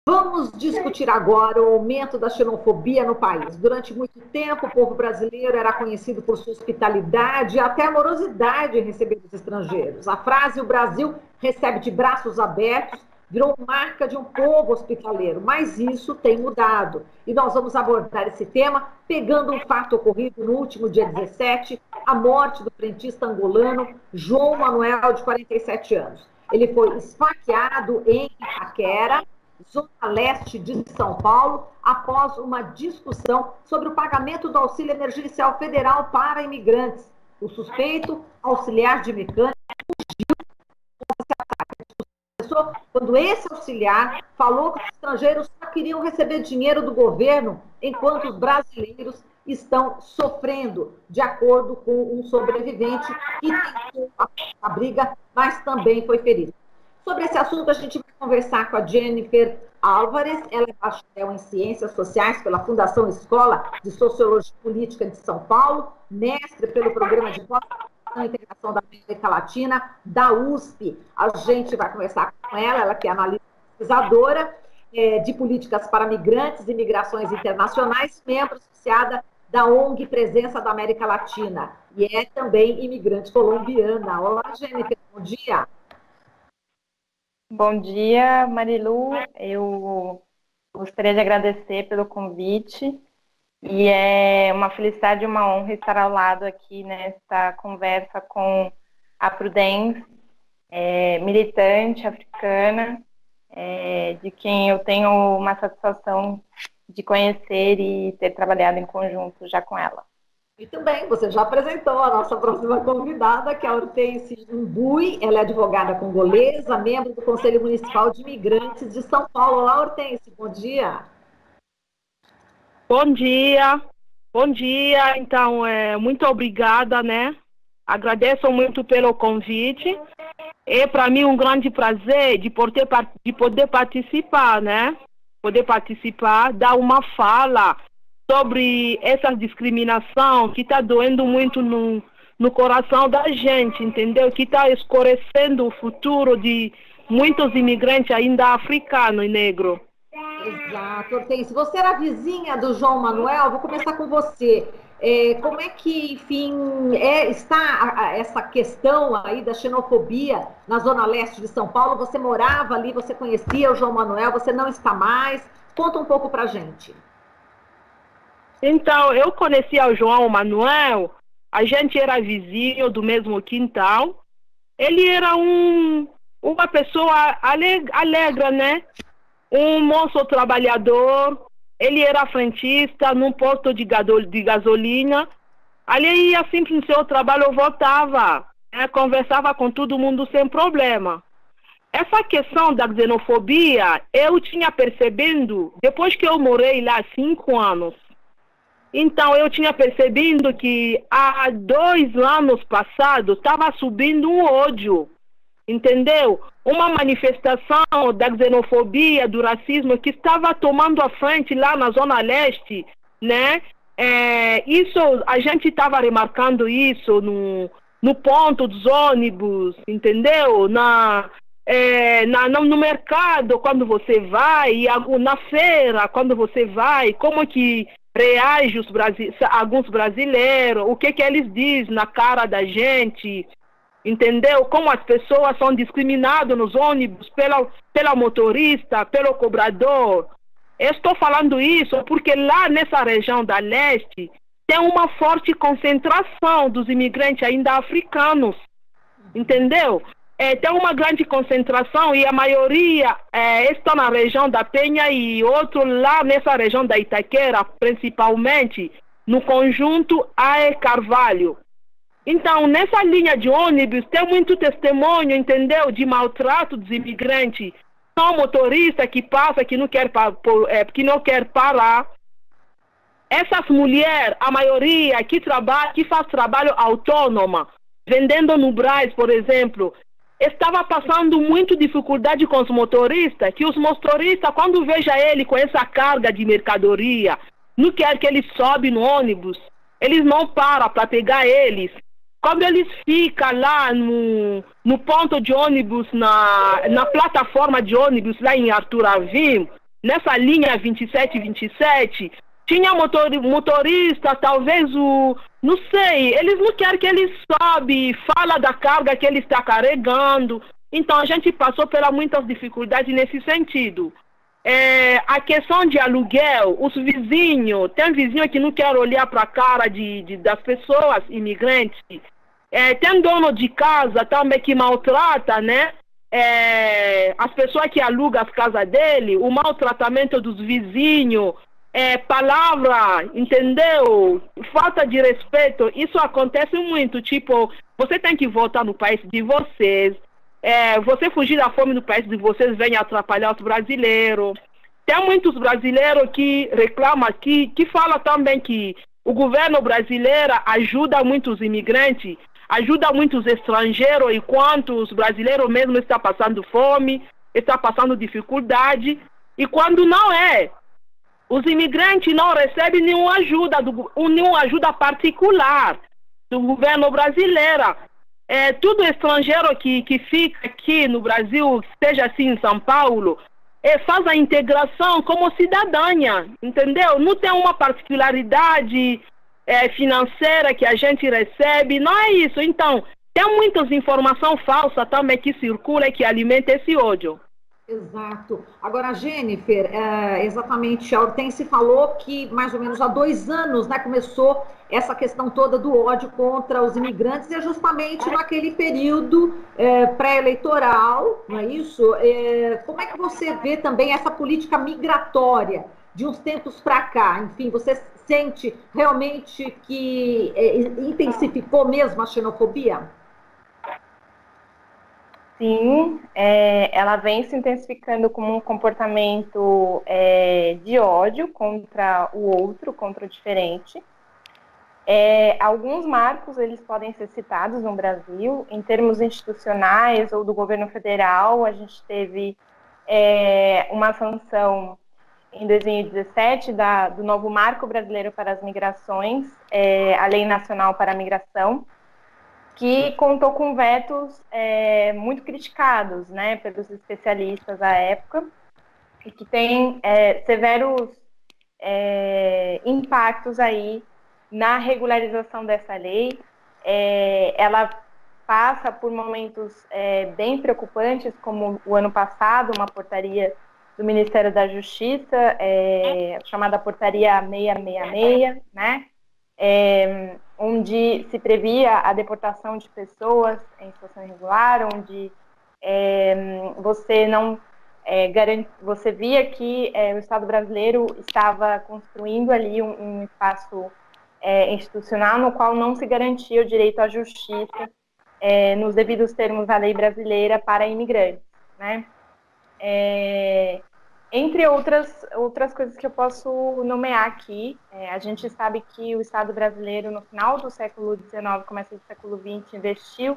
Vamos discutir agora o aumento da xenofobia no país. Durante muito tempo, o povo brasileiro era conhecido por sua hospitalidade e até amorosidade em receber os estrangeiros. A frase "o Brasil recebe de braços abertos" virou marca de um povo hospitaleiro, mas isso tem mudado. E nós vamos abordar esse tema pegando um fato ocorrido no último dia 17, a morte do frentista angolano João Manuel, de 47 anos. Ele foi esfaqueado em Itaquera, zona leste de São Paulo, após uma discussão sobre o pagamento do auxílio emergencial federal para imigrantes. O suspeito, auxiliar de mecânica, começou quando esse auxiliar falou que os estrangeiros só queriam receber dinheiro do governo, enquanto os brasileiros estão sofrendo, de acordo com um sobrevivente que tentou a briga, mas também foi ferido. Sobre esse assunto, a gente vai conversar com a Jennifer Álvares. Ela é bacharel em Ciências Sociais pela Fundação Escola de Sociologia Política de São Paulo, mestre pelo Programa de Pós-Graduação e Integração da América Latina, da USP. A gente vai conversar com ela que é analista pesquisadora de políticas para migrantes e migrações internacionais, membro associada da ONG Presença da América Latina, e é também imigrante colombiana. Olá, Jennifer, bom dia. Bom dia, Marilu. Eu gostaria de agradecer pelo convite e é uma felicidade e uma honra estar ao lado aqui nesta conversa com a Prudence, militante africana, de quem eu tenho uma satisfação de conhecer e ter trabalhado em conjunto já com ela. E também, você já apresentou a nossa próxima convidada, que é a Hortência Mbui. Ela é advogada congolesa, membro do Conselho Municipal de Imigrantes de São Paulo. Olá, Hortência, bom dia. Bom dia. Bom dia. Então, muito obrigada, né? Agradeço muito pelo convite. É para mim um grande prazer de poder participar, né? Poder participar, dar uma fala sobre essa discriminação que está doendo muito no coração da gente, entendeu? Que está escurecendo o futuro de muitos imigrantes ainda africanos e negros. Exato, Hortência. Você era vizinha do João Manuel, vou começar com você. Como é que, enfim, está essa questão aí da xenofobia na zona leste de São Paulo? Você morava ali, você conhecia o João Manuel, você não está mais? Conta um pouco pra gente. Então, eu conhecia o João Manuel, a gente era vizinho do mesmo quintal. Ele era uma pessoa alegre, né? Um moço trabalhador. Ele era frentista num posto de gasolina. Ali ia sempre no seu trabalho, voltava, né? Conversava com todo mundo sem problema. Essa questão da xenofobia, eu tinha percebido depois que eu morei lá 5 anos. Então, eu tinha percebido que há 2 anos passados estava subindo um ódio, entendeu? Uma manifestação da xenofobia, do racismo que estava tomando a frente lá na Zona Leste, né? Isso, a gente estava remarcando isso no ponto dos ônibus, entendeu? No mercado, quando você vai, na feira, quando você vai, como que reage alguns brasileiros, o que eles dizem na cara da gente, entendeu? Como as pessoas são discriminadas nos ônibus pela motorista, pelo cobrador. Eu estou falando isso porque lá nessa região da leste tem uma forte concentração dos imigrantes ainda africanos, entendeu? Tem uma grande concentração e a maioria está na região da Penha e outro lá nessa região da Itaquera, principalmente no conjunto AE Carvalho. Então, nessa linha de ônibus tem muito testemunho, entendeu, de maltrato dos imigrantes. São motoristas que passam, que não quer parar. Essas mulheres, a maioria que faz trabalho autônomo, vendendo no Brás, por exemplo, estava passando muita dificuldade com os motoristas, que os motoristas, quando vejam ele com essa carga de mercadoria, não quer que ele sobe no ônibus, eles não param para pegar eles. Quando eles ficam lá no ponto de ônibus, na plataforma de ônibus lá em Arthur Avim, nessa linha 27 e 27, tinha motorista, talvez não sei, eles não querem que ele sobe, fala da carga que ele está carregando. Então a gente passou por muitas dificuldades nesse sentido. A questão de aluguel, os vizinhos, tem vizinho que não quer olhar para a cara das pessoas imigrantes. Tem dono de casa também que maltrata, né? As pessoas que alugam as casas dele, o maltratamento dos vizinhos, palavra, entendeu? Falta de respeito, isso acontece muito. Tipo, você tem que voltar no país de vocês. Você fugir da fome no país de vocês vem atrapalhar os brasileiros. Tem muitos brasileiros que reclamam aqui, que falam também que o governo brasileiro ajuda muitos imigrantes, ajuda muitos estrangeiros, enquanto os brasileiros mesmo estão passando fome, estão passando dificuldade. E quando não os imigrantes não recebem nenhuma ajuda particular do governo brasileiro. Tudo estrangeiro que fica aqui no Brasil, seja assim em São Paulo, faz a integração como cidadania, entendeu? Não tem uma particularidade financeira que a gente recebe, não é isso. Então, tem muitas informações falsas também que circulam e que alimentam esse ódio. Exato. Agora, Jennifer, exatamente, a Hortense falou que mais ou menos há 2 anos, né, começou essa questão toda do ódio contra os imigrantes, e é justamente naquele período pré-eleitoral, não é isso? Como é que você vê também essa política migratória de uns tempos para cá? Enfim, você sente realmente que intensificou mesmo a xenofobia? Sim, ela vem se intensificando como um comportamento de ódio contra o outro, contra o diferente. Alguns marcos eles podem ser citados no Brasil, em termos institucionais ou do governo federal. A gente teve uma sanção em 2017 do novo Marco Brasileiro para as Migrações, a Lei Nacional para a Migração, que contou com vetos muito criticados, né, pelos especialistas à época, e que tem severos impactos aí na regularização dessa lei. Ela passa por momentos bem preocupantes, como o ano passado, uma portaria do Ministério da Justiça, chamada Portaria 666, né, onde se previa a deportação de pessoas em situação irregular, onde você via que o Estado brasileiro estava construindo ali um espaço institucional no qual não se garantia o direito à justiça nos devidos termos da lei brasileira para imigrantes, né? Entre outras coisas que eu posso nomear aqui, a gente sabe que o Estado brasileiro, no final do século XIX, começo do século XX, investiu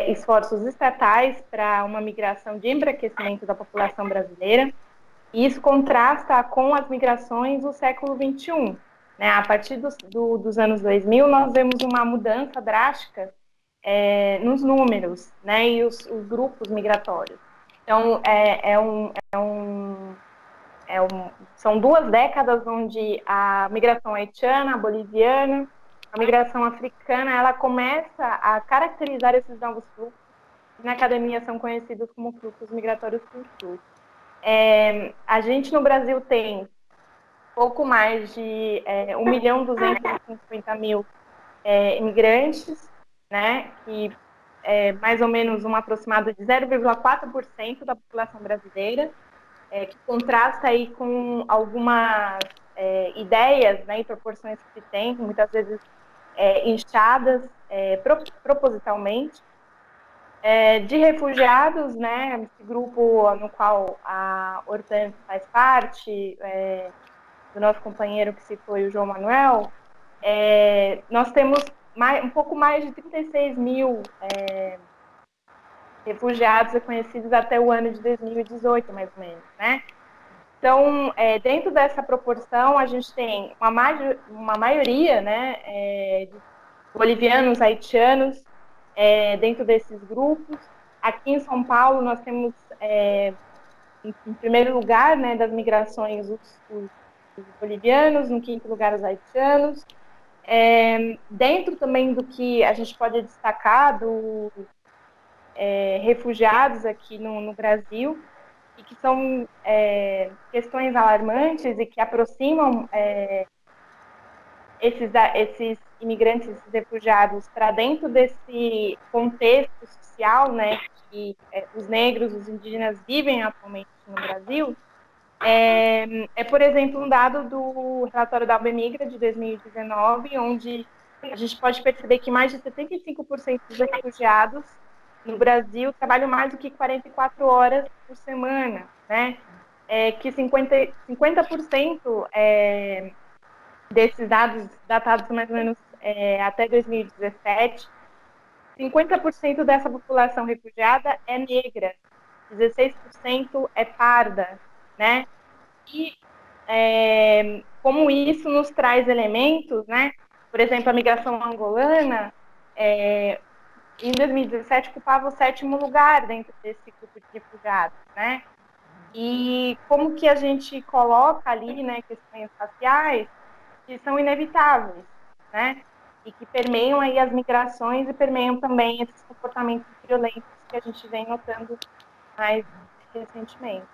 esforços estatais para uma migração de embranquecimento da população brasileira, e isso contrasta com as migrações do século XXI. Né? A partir dos anos 2000, nós vemos uma mudança drástica nos números, né, e os grupos migratórios. Então, são 2 décadas onde a migração haitiana, a boliviana, a migração africana, ela começa a caracterizar esses novos fluxos, que na academia são conhecidos como fluxos migratórios fluxos. A gente no Brasil tem pouco mais de 1.250.000 imigrantes, né, que mais ou menos um aproximado de 0,4% da população brasileira, que contrasta aí com algumas ideias, né, e proporções que se tem, muitas vezes inchadas propositalmente, de refugiados, né, esse grupo no qual a Hortense faz parte, do nosso companheiro que se foi o João Manuel. Nós temos um pouco mais de 36 mil refugiados reconhecidos até o ano de 2018, mais ou menos, né? Então, dentro dessa proporção, a gente tem uma maioria, né, de bolivianos, haitianos, dentro desses grupos. Aqui em São Paulo, nós temos em primeiro lugar, né, das migrações, os bolivianos, no quinto lugar, os haitianos. Dentro também do que a gente pode destacar dos refugiados aqui no Brasil, e que são questões alarmantes e que aproximam esses imigrantes, esses refugiados, para dentro desse contexto social, né, que os negros, os indígenas vivem atualmente no Brasil, por exemplo, um dado do relatório da ABMIGRA de 2019, onde a gente pode perceber que mais de 75% dos refugiados no Brasil trabalham mais do que 44 horas por semana, né? Que 50% desses dados datados mais ou menos até 2017, 50% dessa população refugiada é negra, 16% é parda, né? E como isso nos traz elementos, né? Por exemplo, a migração angolana, em 2017, ocupava o 7º lugar dentro desse grupo de refugiados, né? E como que a gente coloca ali, né, questões raciais que são inevitáveis, né? E que permeiam aí as migrações e permeiam também esses comportamentos violentos que a gente vem notando mais recentemente.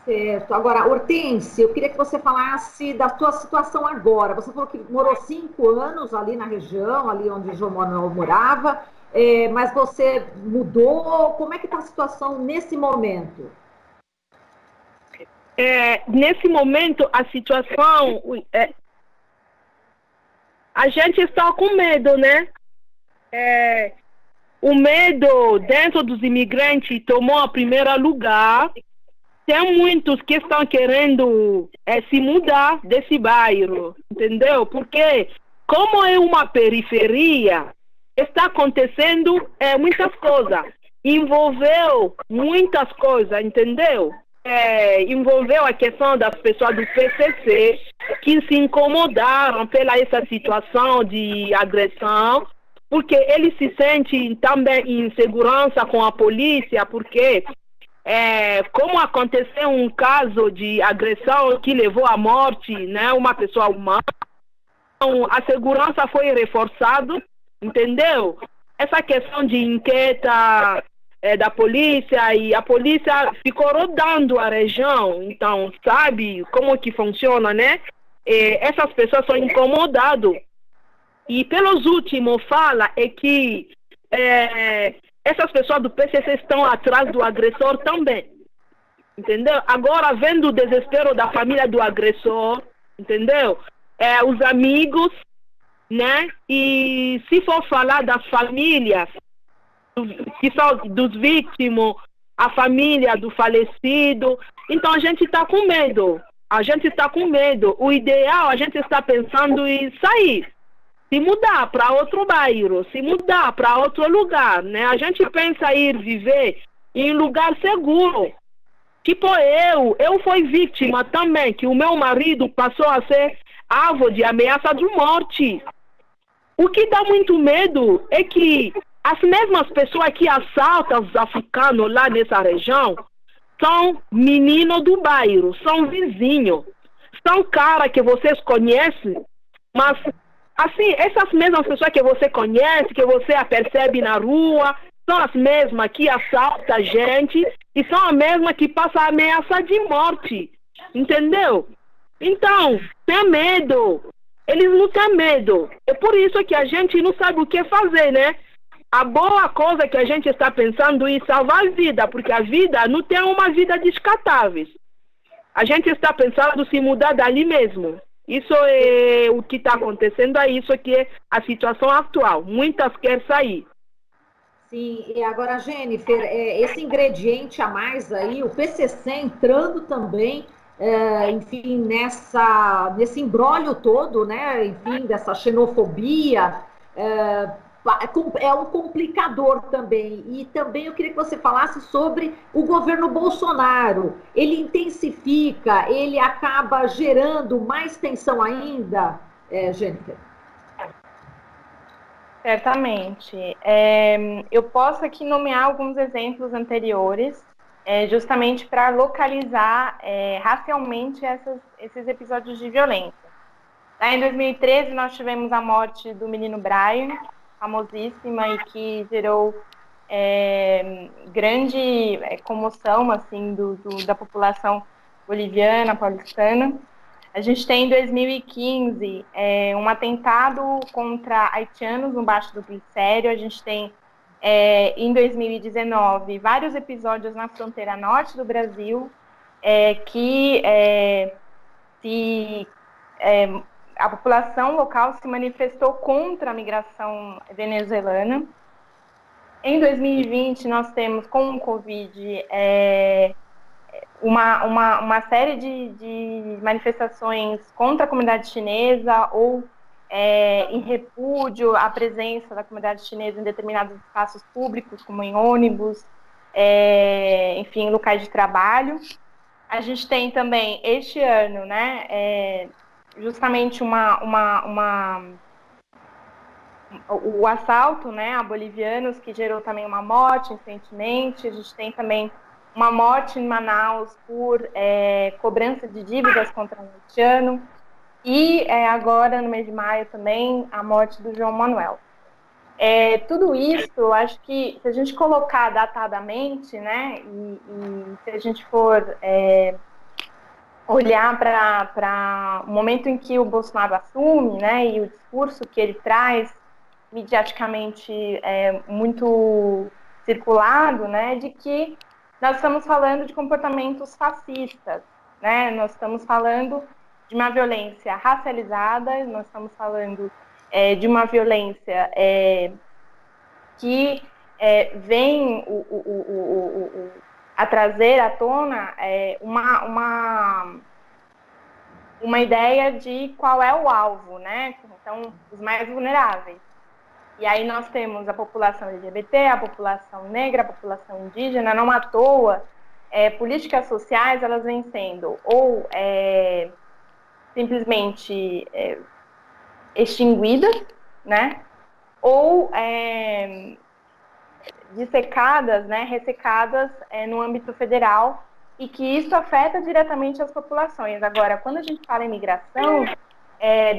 Certo. Agora, Hortência, eu queria que você falasse da sua situação agora. Você falou que morou 5 anos ali na região, ali onde o João Manuel morava, mas você mudou. Como é que está a situação nesse momento? Nesse momento, a situação... a gente está com medo, né? O medo dentro dos imigrantes tomou o primeiro lugar. Tem muitos que estão querendo se mudar desse bairro, entendeu? Porque, como é uma periferia, está acontecendo muitas coisas. Envolveu muitas coisas, entendeu? Envolveu a questão das pessoas do PCC que se incomodaram pela essa situação de agressão, porque eles se sentem também em segurança com a polícia, porque como aconteceu um caso de agressão que levou à morte, né, uma pessoa humana, então, a segurança foi reforçada, entendeu? Essa questão de inquieta da polícia, e a polícia ficou rodando a região, então sabe como que funciona, né? Essas pessoas são incomodadas. E pelos últimos fala que essas pessoas do PCC estão atrás do agressor também, entendeu? Agora, vendo o desespero da família do agressor, entendeu? Os amigos, né? E se for falar das famílias que são dos vítimas, a família do falecido, então a gente está com medo. A gente está com medo. O ideal, a gente está pensando em sair. Se mudar para outro bairro, se mudar para outro lugar, né? A gente pensa em ir viver em lugar seguro. Tipo eu fui vítima também, que o meu marido passou a ser alvo de ameaça de morte. O que dá muito medo é que as mesmas pessoas que assaltam os africanos lá nessa região são meninos do bairro, são vizinhos, são caras que vocês conhecem, mas assim, essas mesmas pessoas que você conhece, que você percebe na rua, são as mesmas que assaltam a gente e são as mesmas que passam a ameaça de morte, entendeu? Então, tem medo. Eles não têm medo. É por isso que a gente não sabe o que fazer, né? A boa coisa que a gente está pensando em salvar a vida, porque a vida não tem uma vida descartável. A gente está pensando em se mudar dali mesmo. Isso é o que está acontecendo, é isso que é a situação atual. Muitas querem sair. Sim, e agora, Jennifer, esse ingrediente a mais aí, o PCC entrando também, enfim, nesse imbróglio todo, né, enfim, dessa xenofobia, é um complicador também. E também eu queria que você falasse sobre o governo Bolsonaro. Ele intensifica, ele acaba gerando mais tensão ainda, Jennifer? Certamente. Eu posso aqui nomear alguns exemplos anteriores justamente para localizar racialmente esses episódios de violência. Em 2013, nós tivemos a morte do menino Brian, famosíssima, e que gerou grande comoção assim, da população boliviana, paulistana. A gente tem em 2015 um atentado contra haitianos no Baixo do Glicério. A gente tem em 2019 vários episódios na fronteira norte do Brasil que a população local se manifestou contra a migração venezuelana. Em 2020, nós temos, com o Covid, uma série de manifestações contra a comunidade chinesa ou em repúdio à presença da comunidade chinesa em determinados espaços públicos, como em ônibus, enfim, em locais de trabalho. A gente tem também, este ano, né, justamente o assalto, né, a bolivianos, que gerou também uma morte recentemente. A gente tem também uma morte em Manaus por cobrança de dívidas contra o haitiano. E agora, no mês de maio também, a morte do João Manuel. Tudo isso, eu acho que se a gente colocar datadamente, né, e se a gente for olhar para o momento em que o Bolsonaro assume, né, e o discurso que ele traz, midiaticamente muito circulado, né, de que nós estamos falando de comportamentos fascistas, né, nós estamos falando de uma violência racializada, nós estamos falando de uma violência que vem a trazer à tona uma ideia de qual é o alvo, né? Então, os mais vulneráveis. E aí nós temos a população LGBT, a população negra, a população indígena. Não à toa, políticas sociais, elas vêm sendo ou simplesmente extinguidas, né? Ou dissecadas, né, ressecadas no âmbito federal, e que isso afeta diretamente as populações. Agora, quando a gente fala em migração,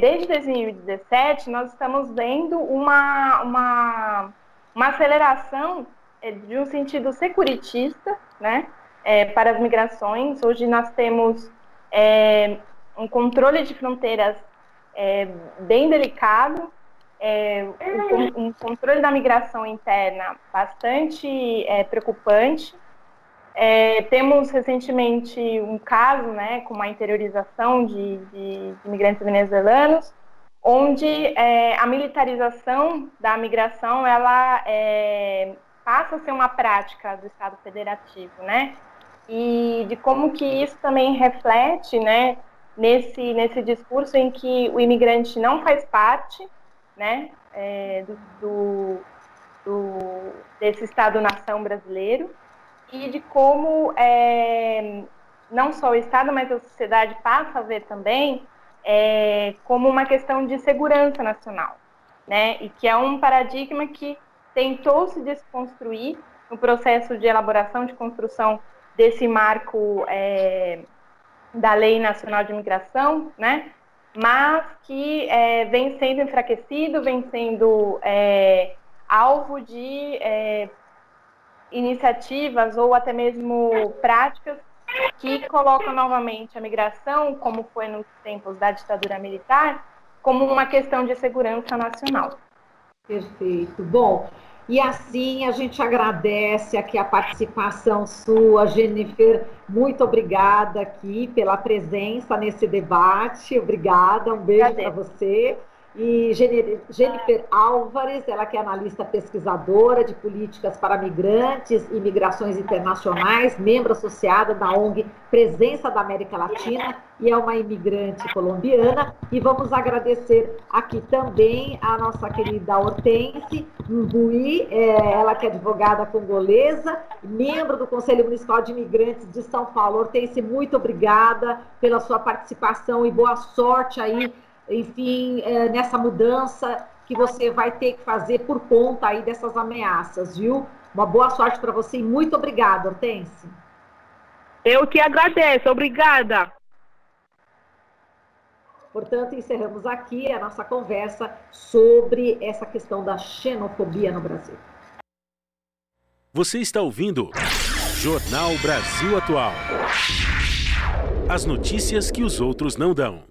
desde 2017, nós estamos vendo uma aceleração de um sentido securitista, né, para as migrações. Hoje nós temos um controle de fronteiras bem delicado, um controle da migração interna bastante preocupante. Temos recentemente um caso, né, com uma interiorização de imigrantes venezuelanos, onde a militarização da migração ela passa a ser uma prática do Estado federativo, né? E de como que isso também reflete, né, nesse discurso em que o imigrante não faz parte, né, desse Estado-nação brasileiro, e de como não só o Estado, mas a sociedade passa a ver também como uma questão de segurança nacional, né, e que é um paradigma que tentou se desconstruir no processo de elaboração, de construção desse marco da Lei Nacional de Imigração, né, mas que vem sendo enfraquecido, vem sendo alvo de iniciativas ou até mesmo práticas que colocam novamente a migração, como foi nos tempos da ditadura militar, como uma questão de segurança nacional. Perfeito. Bom, e assim a gente agradece aqui a participação sua, Jennifer. Muito obrigada aqui pela presença nesse debate. Obrigada, um beijo para você. E Jennifer Álvares, ela que é analista pesquisadora de políticas para migrantes e migrações internacionais, membro associada da ONG Presença da América Latina, e é uma imigrante colombiana. E vamos agradecer aqui também a nossa querida Hortense Mbui, ela que é advogada congolesa, membro do Conselho Municipal de Imigrantes de São Paulo. Hortense, muito obrigada pela sua participação e boa sorte aí, enfim, nessa mudança que você vai ter que fazer por conta aí dessas ameaças, viu? Uma boa sorte para você e muito obrigada, Hortense. Eu que agradeço, obrigada. Portanto, encerramos aqui a nossa conversa sobre essa questão da xenofobia no Brasil. Você está ouvindo Jornal Brasil Atual. As notícias que os outros não dão.